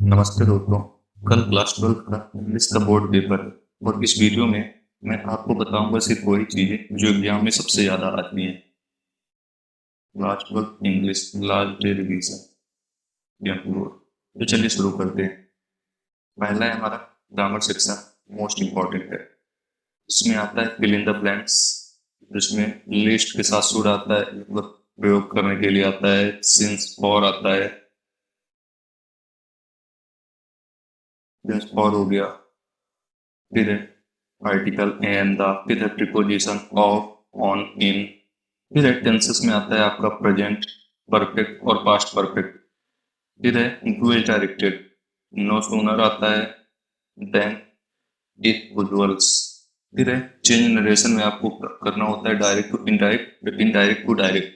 नमस्ते दोस्तों। कल क्लास 12 का इंग्लिश का बोर्ड पेपर है और इस वीडियो में मैं आपको बताऊंगा सिर्फ वही चीजें जो एग्जाम में सबसे ज्यादा आती हैं। Class 12 English last day revision. तो चलिए शुरू करते हैं। पहला है हमारा ग्रामर सेक्शन, मोस्ट इम्पॉर्टेंट है। इसमें आता है फिल इन द ब्लैंक्स, जिसमें लिस्ट के साथ शुरू आता है, मतलब प्रयोग करने के लिए आता है। सिंस फॉर आता है, फॉर हो गया। फिर है आर्टिकल एंड द, फिर है प्रीपोजिशन ऑफ, ऑन, इन। फिर है टेंसेस में आता है आपका प्रेजेंट परफेक्ट और पास्ट परफेक्ट। फिर है इंक्लूड डायरेक्टेड, नो सूनर आता है देन इट विजुअल्स। फिर है चेंज नरेशन में आपको करना होता है direct to indirect, indirect to direct.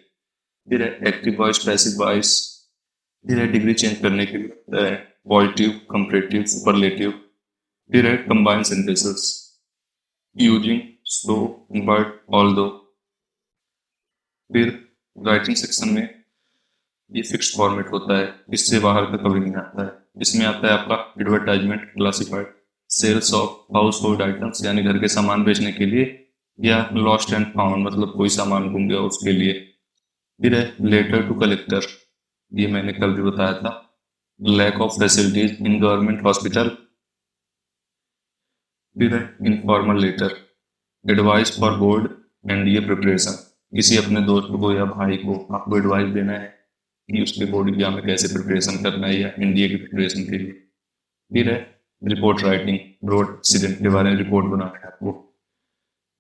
फिर है एक्टिव वॉइस, पैसिव वॉइस। फिर है डिग्री चेंज करने के लिए पॉजिटिव, कंपैरेटिव, सुपरलेटिव। फिर है combine sentences using so, but, although. फिर राइटिंग सेक्शन में ये फिक्स्ड फॉर्मेट होता है, इससे बाहर का कभी नहीं आता है। इसमें आता है आपका advertisement, classified, sales of household items यानी घर के सामान बेचने के लिए, या लॉस्ट एंड फाउंड मतलब कोई सामान गुम गया उसके लिए। फिर है लेटर टू कलेक्टर, ये मैंने कल भी बताया था। Lack of facilities in government hospital. फिर है informal letter, advice for board and ये प्रिपरेशन, किसी अपने दोस्त को या भाई को आपको एडवाइस देना है कि उसके बोर्ड एग्जाम में कैसे प्रिपरेशन करना है या एनडीए की प्रिपरेशन के लिए। फिर है रिपोर्ट राइटिंग, ब्रॉड एक्सीडेंट के बारे में रिपोर्ट बनाना है आपको।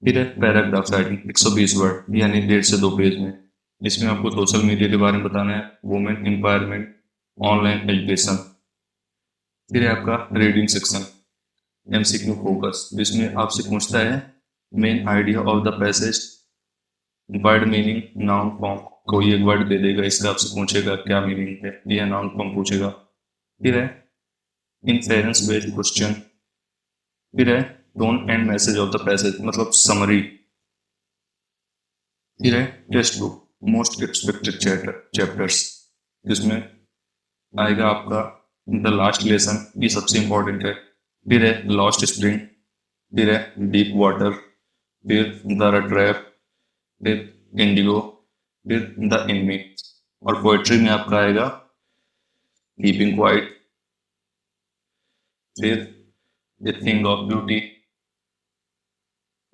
फिर है पैराग्राफ राइटिंग, 120 वर्ड यानी 1.5 से 2 पेज में। इसमें आपको सोशल मीडिया के बारे में बताना है, वुमेन एम्पावरमेंट, ऑनलाइन एजुकेशन। फिर है आपका रीडिंग सेक्शन, एमसीक्यू फोकस, जिसमें आपसे पूछता है main idea of the passage, word meaning, noun form. कोई एक वर्ड दे देगा, इसका आपसे पूछेगा क्या मीनिंग है, या नाउन फॉर्म पूछेगा। फिर है इनफेरेंस बेस्ड क्वेश्चन। फिर है tone and message of the passage मतलब समरी। फिर है text book, most expected chapters, जिसमें आएगा आपका द लास्ट लेसन, ये सबसे इंपॉर्टेंट है। फिर है लॉस्ट स्प्रिंग। फिर है डीप वाटर। फिर द ट्रैप। फिर इंडिगो। फिर द एनिमी। और पोएट्री में आपका आएगा कीपिंग क्वाइट। फिर द थिंग ऑफ ब्यूटी।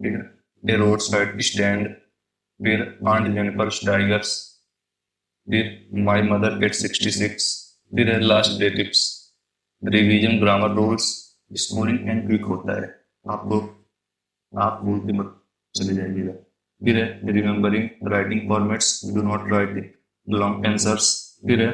फिर द रोड साइड स्टैंड। फिर आंट जेनिफर टाइगर्स। फिर माई मदर एट 66। फिर है last day tips, revision grammar rules, schooling and quick होता है, आपको आप भूल के मत चले जाइएगा। फिर है remembering writing formats, do not right long answers. फिर है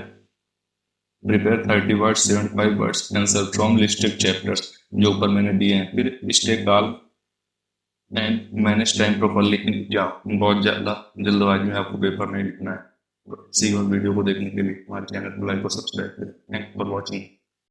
prepare 30 words, 75 words answer from listed chapters, जो ऊपर मैंने दिए हैं। फिर stay calm and manage time properly in exam, बहुत ज़्यादा जल्दबाजी में आपको पेपर नहीं लिखना है। इसी और वीडियो को देखने के लिए हमारे चैनल को लाइक और सब्सक्राइब करें। Thank for watching.